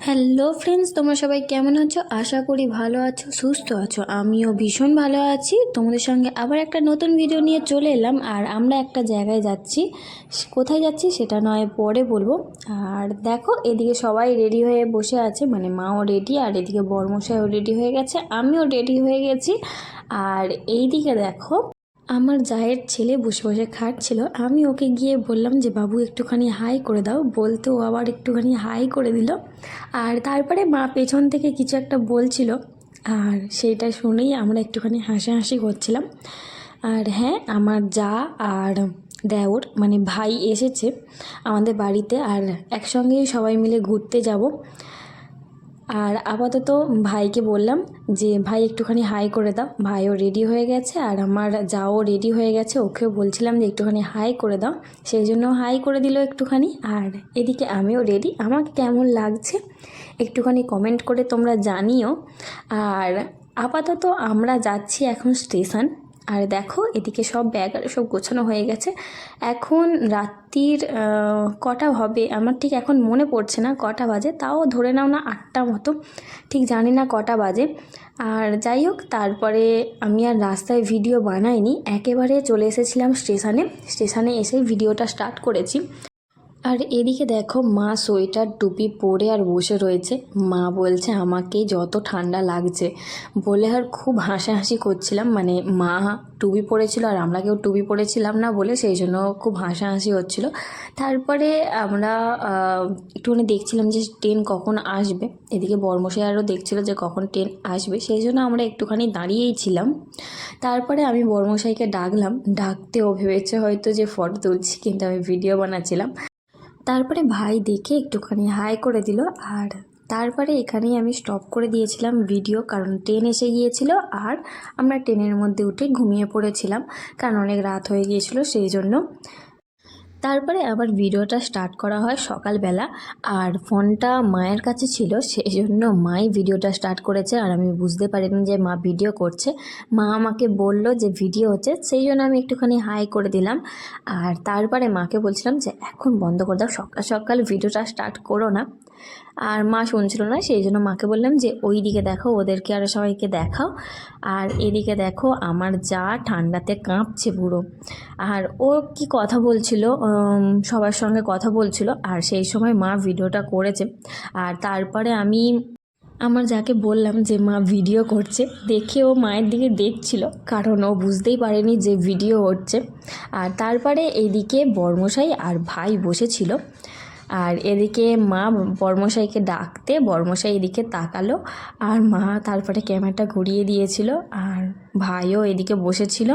Hello friends, তোমরা সবাই কেমন আছো? আশা করি ভালো আছো, সুস্থ আছো। আমিও ভীষণ ভালো আছি। তোমাদের সঙ্গে আবার একটা নতুন ভিডিও নিয়ে চলে এলাম। আর আমরা একটা জায়গায় যাচ্ছি। কোথায় যাচ্ছি সেটা নয় পরে বলবো। আর দেখো, এদিকে সবাই রেডি হয়ে বসে আছে, মানে মাও রেডি, আর এদিকে বরমশাইও রেডি হয়ে গেছে, আমিও রেডি হয়ে গেছি। আর এইদিকে দেখো, আমার জায়ের ছেলে বসে বসে খাচ্ছিল। আমি ওকে গিয়ে বললাম যে বাবু একটুখানি হাই করে দাও, বলতে ও আবার একটুখানি হাই করে দিল। আর তারপরে মা পেছন থেকে কিছু একটা বলছিল, আর সেইটা শুনেই আমরা একটুখানি হাসাহাসি করছিলাম। আর হ্যাঁ, আমার যা আর দেওর মানে ভাই এসেছে আমাদের বাড়িতে, আর একসঙ্গেই সবাই মিলে ঘুরতে যাব। আর আপাতত ভাইকে বললাম যে ভাই একটুখানি হাই করে দাও। ভাইও রেডি হয়ে গেছে, আর আমার যাও রেডি হয়ে গেছে, ওকেও বলছিলাম যে একটুখানি হাই করে দাও, সেই জন্য হাই করে দিল একটুখানি। আর এদিকে আমিও রেডি। আমাকে কেমন লাগছে একটুখানি কমেন্ট করে তোমরা জানিও। আর আপাতত আমরা যাচ্ছি এখন স্টেশন। আর দেখো, এদিকে সব ব্যাগ আর সব গোছানো হয়ে গেছে। এখন রাত্রির কটা হবে আমার ঠিক এখন মনে পড়ছে না কটা বাজে, তাও ধরে নাও না 8টা মতো, ঠিক জানি না কটা বাজে। আর যাই হোক, তারপরে আমি আর রাস্তায় ভিডিও বানাইনি, একেবারে চলে এসেছিলাম স্টেশনে এসেই ভিডিওটা স্টার্ট করেছি। আর এদিকে দেখো, মা সোয়েটার টুপি পরে আর বসে রয়েছে। মা বলছে আমাকে যত ঠান্ডা লাগছে বলে, আর খুব হাসাহাসি করছিলাম, মানে মা টুপি পরেছিল আর আমরা কেউ টুপি পরেছিলাম না বলে সেই জন্য খুব হাসাহাসি হচ্ছিল। তারপরে আমরা একটুখানি দেখছিলাম যে ট্রেন কখন আসবে। এদিকে বর্মশাই আরও দেখছিল যে কখন ট্রেন আসবে, সেই জন্য আমরা একটুখানি দাঁড়িয়েই ছিলাম। তারপরে আমি বর্মশাইকে ডাকলাম, ডাকতে ও ভেবেছে হয়তো যে ফটো তুলছি, কিন্তু আমি ভিডিও বানাচ্ছিলাম। তারপরে ভাই দেখে একটুখানি হাই করে দিল। আর তারপরে এখানেই আমি স্টপ করে দিয়েছিলাম ভিডিও, কারণ ট্রেন এসে গিয়েছিল আর আমরা ট্রেনের মধ্যে উঠে ঘুমিয়ে পড়েছিলাম, কারণ অনেক রাত হয়ে গিয়েছিল সেই জন্য। তারপরে আবার ভিডিওটা স্টার্ট করা হয় সকালবেলা, আর ফোনটা মায়ের কাছে ছিল, সেই জন্য মাই ভিডিওটা স্টার্ট করেছে। আর আমি বুঝতে পারিনি যে মা ভিডিও করছে। মা আমাকে বলল যে ভিডিও হচ্ছে, সেই জন্য আমি একটুখানি হাই করে দিলাম। আর তারপরে মাকে বলছিলাম যে এখন বন্ধ করে দাও, সকাল সকাল ভিডিওটা স্টার্ট করো না। আর মা শুনছিল না, সেই জন্য মাকে বললাম যে ওই দিকে দেখো, ওদেরকে আরও সবাইকে দেখাও। আর এদিকে দেখো, আমার যা ঠান্ডাতে কাঁপছে পুরো। আর ও কি কথা বলছিল, সবার সঙ্গে কথা বলছিল, আর সেই সময় মা ভিডিওটা করেছে। আর তারপরে আমি আমার যাকে বললাম যে মা ভিডিও করছে, দেখে ও মায়ের দিকে দেখছিল, কারণ ও বুঝতেই পারেনি যে ভিডিও হচ্ছে। আর তারপরে এইদিকে বর্মশাই আর ভাই বসেছিল, আর এদিকে মা বর্মশাইকে ডাকতে বর্মশাই এদিকে তাকালো, আর মা তারপরে ক্যামেরাটা ঘুরিয়ে দিয়েছিল, আর ভাইও এদিকে বসেছিল।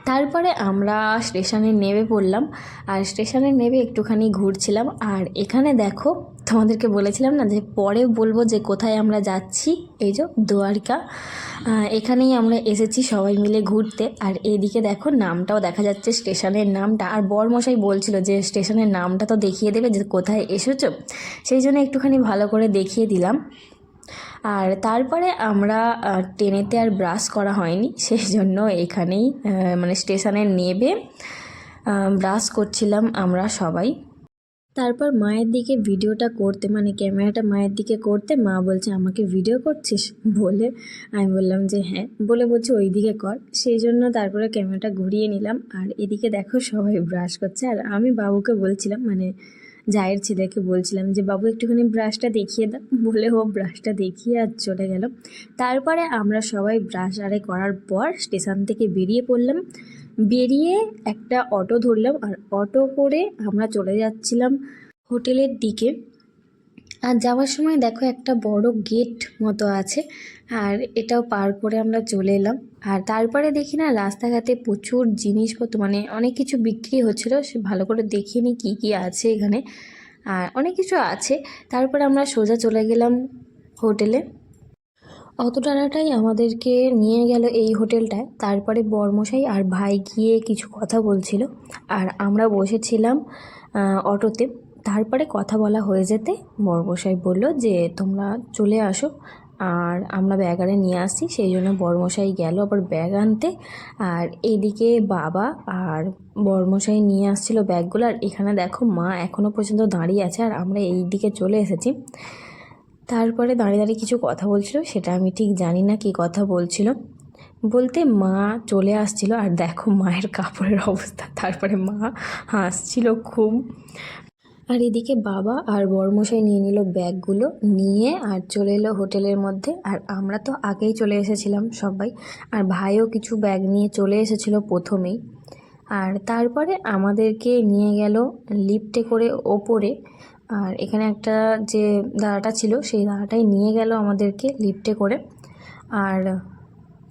তারপরে আমরা স্টেশনে নেমে পড়লাম, আর স্টেশনে নেমে একটুখানি ঘুরছিলাম। আর এখানে দেখো, তোমাদেরকে বলেছিলাম না যে পরে বলবো যে কোথায় আমরা যাচ্ছি, এই যে দ্বারকা, এখানেই আমরা এসেছি সবাই মিলে ঘুরতে। আর এদিকে দেখো, নামটাও দেখা যাচ্ছে স্টেশনের নামটা। আর বরমশাই বলছিল যে স্টেশনের নামটা তো দেখিয়ে দেবে যে কোথায় এসেছো, সেই জন্য একটুখানি ভালো করে দেখিয়ে দিলাম। আর তারপরে আমরা ট্রেনেতে আর ব্রাশ করা হয়নি, সেই জন্য এখানেই মানে স্টেশনে নেমে ব্রাশ করছিলাম আমরা সবাই। তারপর মায়ের দিকে ভিডিওটা করতে, মানে ক্যামেরাটা মায়ের দিকে করতে, মা বলছে আমাকে ভিডিও করছিস বলে, আমি বললাম যে হ্যাঁ, বলে বলছে ওই দিকে কর, সেই জন্য তারপরে ক্যামেরাটা ঘুরিয়ে নিলাম। আর এদিকে দেখো সবাই ব্রাশ করছে, আর আমি বাবুকে বলছিলাম, মানে জায়ের ছেলেকে বলছিলাম যে বাবু একটুখানি ব্রাশটা দেখিয়ে দাও, বলে ও ব্রাশটা দেখিয়ে আর চলে গেল। তারপরে আমরা সবাই ব্রাশ আরে করার পর স্টেশন থেকে বেরিয়ে পড়লাম। বেরিয়ে একটা অটো ধরলাম, আর অটো করে আমরা চলে যাচ্ছিলাম হোটেলের দিকে। আর যাওয়ার সময় দেখো, একটা বড় গেট মতো আছে, আর এটাও পার করে আমরা চলে এলাম। আর তারপরে দেখি না, রাস্তাঘাটে প্রচুর জিনিসপত্র, মানে অনেক কিছু বিক্রি হচ্ছিলো, সে ভালো করে দেখিনি কি কি আছে এখানে, আর অনেক কিছু আছে। তারপরে আমরা সোজা চলে গেলাম হোটেলে। অত টানাটাই আমাদেরকে নিয়ে গেল এই হোটেলটায়। তারপরে বর্মশাই আর ভাই গিয়ে কিছু কথা বলছিল, আর আমরা বসেছিলাম অটোতে। তারপরে কথা বলা হয়ে যেতে বর্মশাই বলল যে তোমরা চলে আসো, আর আমরা ব্যাগ আরে নিয়ে আসছি, সেই জন্য বড়মশাই গেল আবার ব্যাগ আনতে। আর এইদিকে বাবা আর বড়মশাই নিয়ে আসছিল ব্যাগগুলো। আর এখানে দেখো মা এখনও পর্যন্ত দাঁড়িয়ে আছে, আর আমরা এই দিকে চলে এসেছি। তারপরে দাঁড়িয়ে দাঁড়িয়ে কিছু কথা বলছিল, সেটা আমি ঠিক জানি না কী কথা বলছিল, বলতে মা চলে আসছিল। আর দেখো মায়ের কাপড়ের অবস্থা। তারপরে মা হাসছিল খুব। আর এদিকে বাবা আর বড়মশাই নিয়ে নিল ব্যাগগুলো, নিয়ে আর চলে এলো হোটেলের মধ্যে। আর আমরা তো আগেই চলে এসেছিলাম সবাই, আর ভাইও কিছু ব্যাগ নিয়ে চলে এসেছিলো প্রথমেই। আর তারপরে আমাদেরকে নিয়ে গেল লিফটে করে ওপরে। আর এখানে একটা যে দাদাটা ছিল, সেই দাদাটাই নিয়ে গেল আমাদেরকে লিফটে করে। আর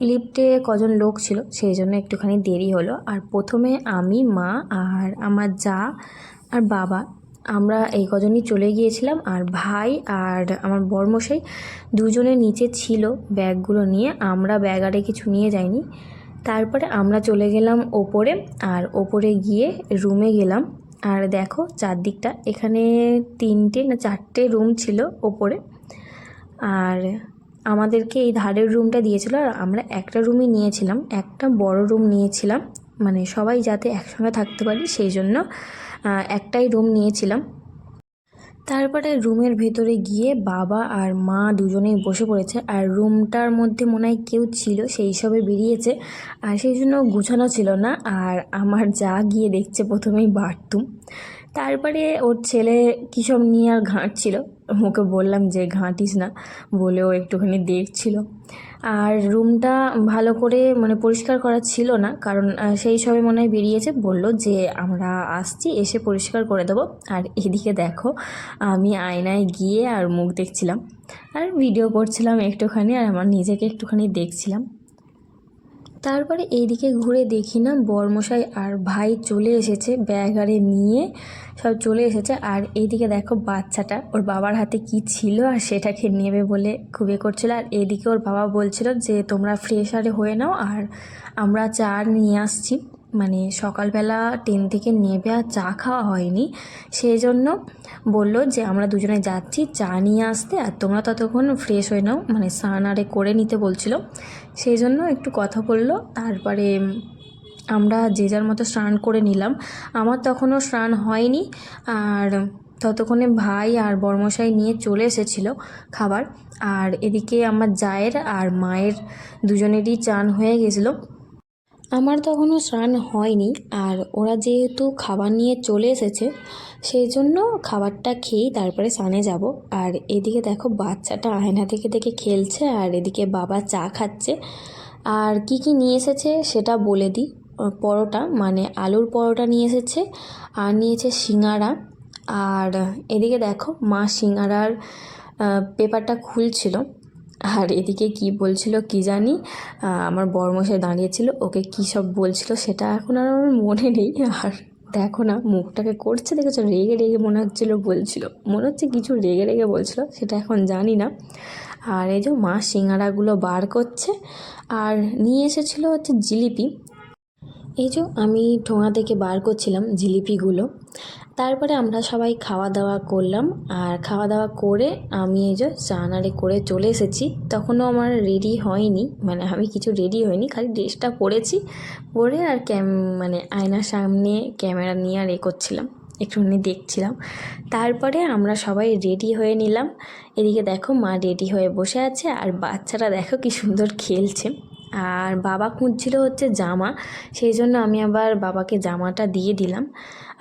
লিফটে কজন লোক ছিল সেই জন্য একটুখানি দেরি হলো। আর প্রথমে আমি, মা আর আমার যা আর বাবা, আমরা এই কজনই চলে গিয়েছিলাম। আর ভাই আর আমার বড়মশাই দুজনে নিচে ছিল ব্যাগগুলো নিয়ে, আমরা ব্যাগ আরে কিছু নিয়ে যাইনি। তারপরে আমরা চলে গেলাম ওপরে, আর ওপরে গিয়ে রুমে গেলাম। আর দেখো চারদিকটা, এখানে 3টে না 4টে রুম ছিল ওপরে। আর আমাদেরকে এই ধারের রুমটা দিয়েছিল, আর আমরা একটা রুমই নিয়েছিলাম, একটা বড় রুম নিয়েছিলাম, মানে সবাই যাতে একসঙ্গে থাকতে পারি সেই জন্য একটাই রুম নিয়েছিলাম। তারপরে রুমের ভেতরে গিয়ে বাবা আর মা দুজনেই বসে পড়েছে। আর রুমটার মধ্যে মনে হয় কেউ ছিল, সেই সবে বেরিয়েছে, আর সেই জন্য গুছানো ছিল না। আর আমার যা গিয়ে দেখছে প্রথমেই বাথরুম, তারপরে ওর ছেলে কী সব নিয়ে আর ঘাঁটছিল, ওকে বললাম যে ঘাঁটিস না, বলেও একটুখানি দেখছিল। আর রুমটা ভালো করে মানে পরিষ্কার করা ছিল না, কারণ সেই সবে মনে হয় বেরিয়েছে, বললো যে আমরা আসছি, এসে পরিষ্কার করে দেবো। আর এদিকে দেখো আমি আয়নায় গিয়ে আর মুখ দেখছিলাম, আর ভিডিও করছিলাম একটুখানি, আর আমার নিজেকে একটুখানি দেখছিলাম। তারপরে এইদিকে ঘুরে দেখি না বড়মশাই আর ভাই চলে এসেছে, ব্যাগ আরে নিয়ে সব চলে এসেছে। আর এইদিকে দেখো বাচ্চাটা, ওর বাবার হাতে কি ছিল আর সেটাকে নেবে বলে খুবই করছিল। আর এইদিকে ওর বাবা বলছিল যে তোমরা ফ্রেশ আরে হয়ে নাও, আর আমরা চা নিয়ে আসছি, মানে সকালবেলা ট্রেন থেকে নেবে আর চা খাওয়া হয়নি, সেই জন্য বললো যে আমরা দুজনে যাচ্ছি চা নিয়ে আসতে, আর তোমরা ততক্ষণ ফ্রেশ হয়ে নাও, মানে স্নান আরে করে নিতে বলছিল, সেই জন্য একটু কথা বললো। তারপরে আমরা যে যার মতো স্নান করে নিলাম, আমার তখনও স্নান হয়নি। আর ততক্ষণে ভাই আর বড়মশাই নিয়ে চলে এসেছিলো খাবার। আর এদিকে আমার জায়ের আর মায়ের দুজনেরই চান হয়ে গেছিলো, আমার তখনও স্নান হয়নি। আর ওরা যেহেতু খাবার নিয়ে চলে এসেছে, সেই জন্য খাবারটা খেয়েই তারপরে স্নানে যাব। আর এদিকে দেখো বাচ্চাটা আয়না থেকে দেখে খেলছে, আর এদিকে বাবা চা খাচ্ছে। আর কি কি নিয়ে এসেছে সেটা বলে দিই। পরোটা, মানে আলুর পরোটা নিয়ে এসেছে, আর নিয়েছে সিঙাড়া। আর এদিকে দেখো মা সিঙাড়ার পেপারটা খুলছিল। আর এদিকে কি বলছিল কি জানি, আমার বড়মশাই দাঁড়িয়েছিল, ওকে কী সব বলছিল সেটা এখন আর আমার মনে নেই। আর দেখো না মুখটাকে করছে, দেখেছো, রেগে রেগে মনে হচ্ছিলো বলছিল, মনে হচ্ছে কিছু রেগে রেগে বলছিল, সেটা এখন জানি না। আর এই যে মা সিঙাড়াগুলো বার করছে, আর নিয়ে এসেছিলো হচ্ছে জিলিপি। এই যে আমি ঠোঙা থেকে বার করছিলাম জিলিপিগুলো। তারপরে আমরা সবাই খাওয়া দাওয়া করলাম, আর খাওয়া দাওয়া করে আমি এই যে চানারে করে চলে এসেছি। তখনও আমার রেডি হয়নি, মানে আমি কিছু রেডি হয়নি, খালি ড্রেসটা পরেছি, পরে আর মানে আয়নার সামনে ক্যামেরা নিয়ে আর করছিলাম, একটুখানি দেখছিলাম। তারপরে আমরা সবাই রেডি হয়ে নিলাম। এদিকে দেখো মা রেডি হয়ে বসে আছে, আর বাচ্চারা দেখো কি সুন্দর খেলছে। আর বাবা খুঁজছিল হচ্ছে জামা, সেই জন্য আমি আবার বাবাকে জামাটা দিয়ে দিলাম।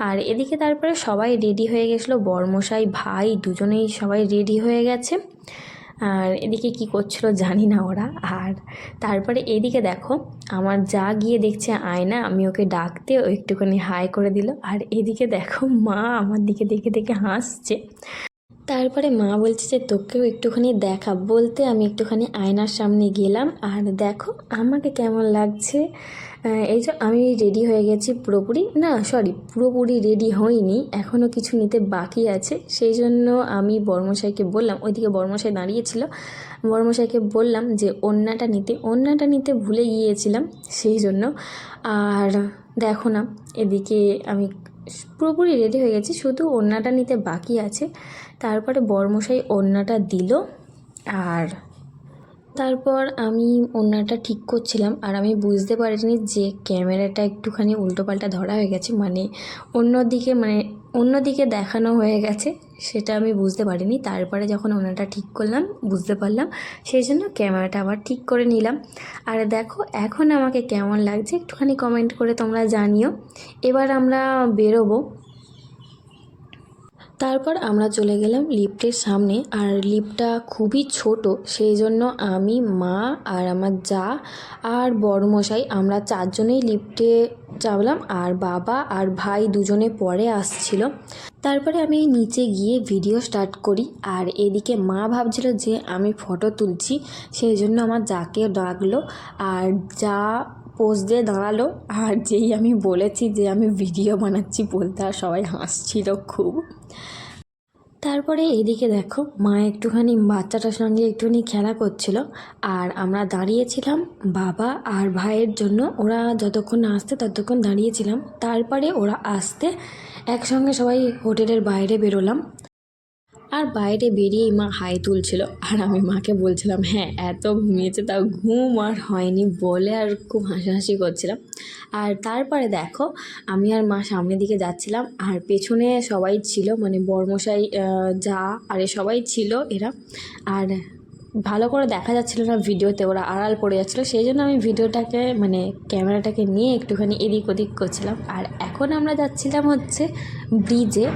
আর এদিকে তারপরে সবাই রেডি হয়ে গেছিলো, বড়মশাই ভাই দুজনেই সবাই রেডি হয়ে গেছে। আর এদিকে কি করছিল জানি না ওরা। আর তারপরে এদিকে দেখো আমার যা গিয়ে দেখছে আয়না, আমি ওকে ডাকতে ও একটুখানি হাই করে দিল। আর এদিকে দেখো মা আমার দিকে দেখে দেখে হাসছে। তারপরে মা বলছে যে তোকেও একটুখানি দেখা, বলতে আমি একটুখানি আয়নার সামনে গেলাম। আর দেখো আমাকে কেমন লাগছে। এই যে আমি রেডি হয়ে গেছি পুরোপুরি, না সরি পুরোপুরি রেডি হইনি, এখনও কিছু নিতে বাকি আছে। সেই জন্য আমি বড়মশাইকে বললাম, ওইদিকে বড়মশাই দাঁড়িয়েছিল, বড়মশাইকে বললাম যে ওড়নাটা নিতে ভুলে গিয়েছিলাম সেই জন্য। আর দেখো না এদিকে আমি পুরোপুরি রেডি হয়ে গেছি, শুধু ওড়নাটা নিতে বাকি আছে। তারপরে বড়মশাই ওড়নাটা দিল, আর তারপর আমি ওড়নাটা ঠিক করছিলাম, আর আমি বুঝতে পারিনি যে ক্যামেরাটা একটুখানি উল্টোপাল্টা ধরা হয়ে গেছে, মানে অন্যদিকে দেখানো হয়ে গেছে, সেটা আমি বুঝতে পারিনি। তারপরে যখন ওড়নাটা ঠিক করলাম বুঝতে পারলাম, সেই জন্য ক্যামেরাটা আবার ঠিক করে নিলাম। আর দেখো এখন আমাকে কেমন লাগছে একটুখানি কমেন্ট করে তোমরা জানিও। এবার আমরা বেরোবো। তারপর আমরা চলে গেলাম লিফটের সামনে, আর লিফটটা খুবই ছোট, সেই জন্য আমি, মা আর আমার যা আর বড়মশাই আমরা চারজনেই লিফটে চাপলাম, আর বাবা আর ভাই দুজনে পরে আসছিল। তারপরে আমি নিচে গিয়ে ভিডিও স্টার্ট করি, আর এদিকে মা ভাবছিল যে আমি ফটো তুলছি, সেই জন্য আমার যাকে ডাকলো, আর যা পোজ দিয়ে দাঁড়ালো। আর যেই আমি বলেছি যে আমি ভিডিও বানাচ্ছি বলতে, আর সবাই হাসছিল খুব। তারপরে এদিকে দেখো মা একটুখানি বাচ্চাটার সঙ্গে একটুখানি খেলা করছিল, আর আমরা দাঁড়িয়েছিলাম বাবা আর ভাইয়ের জন্য। ওরা যতক্ষণ না আসতে ততক্ষণ দাঁড়িয়েছিলাম। তারপরে ওরা আসতে একসঙ্গে সবাই হোটেলের বাইরে বেরোলাম। আর বাইরে বেরিয়েই মা হাই তুলছিল, আর আমি মাকে বলছিলাম হ্যাঁ এত ঘুমিয়েছে তাও ঘুম আর হয়নি বলে, আর খুব হাসাহাসি করছিলাম। আর তারপরে দেখো আমি আর মা সামনের দিকে যাচ্ছিলাম, আর পেছনে সবাই ছিল, মানে বড়মশাই, যা আরে সবাই ছিল এরা। আর ভালো করে দেখা যাচ্ছিল না ভিডিওতে, ওরা আড়াল পড়ে যাচ্ছিলো, সেই জন্য আমি ভিডিওটাকে মানে ক্যামেরাটাকে নিয়ে একটুখানি এদিক ওদিক করছিলাম। আর এখন আমরা যাচ্ছিলাম হচ্ছে ব্রিজে।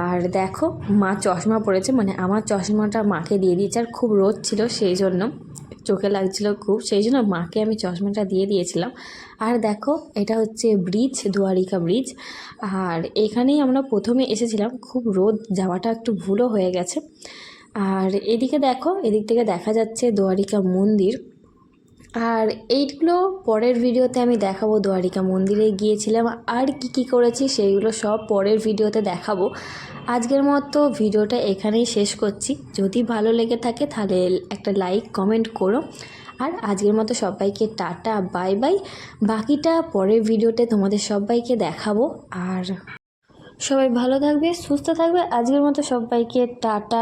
আর দেখো মা চশমা পরেছে, মানে আমার চশমাটা মাকে দিয়ে দিয়েছে, আর খুব রোদ ছিল সেই জন্য চোখে লাগছিল খুব, সেই জন্য মাকে আমি চশমাটা দিয়ে দিয়েছিলাম। আর দেখো এটা হচ্ছে ব্রিজ, দুয়ারিকা ব্রিজ। আর এখানেই আমরা প্রথমে এসেছিলাম, খুব রোদ যাওয়াটা একটু ভুলও হয়ে গেছে। আর এদিকে দেখো এদিক থেকে দেখা যাচ্ছে দুয়ারিকা মন্দির। আর এইগুলো পরের ভিডিওতে আমি দেখাবো, দুয়ারিকা মন্দিরে গিয়েছিলাম আর কি করেছি সেইগুলো সব পরের ভিডিওতে দেখাবো। আজকের মতো ভিডিওটা এখানেই শেষ করছি। যদি ভালো লেগে থাকে তাহলে একটা লাইক কমেন্ট করো। আর আজকের মতো সবাইকে টাটা বাই বাই। বাকিটা পরের ভিডিওতে তোমাদের সবাইকে দেখাবো। আর সবাই ভালো থাকবে, সুস্থ থাকবে। আজকের মতো সবাইকে টাটা।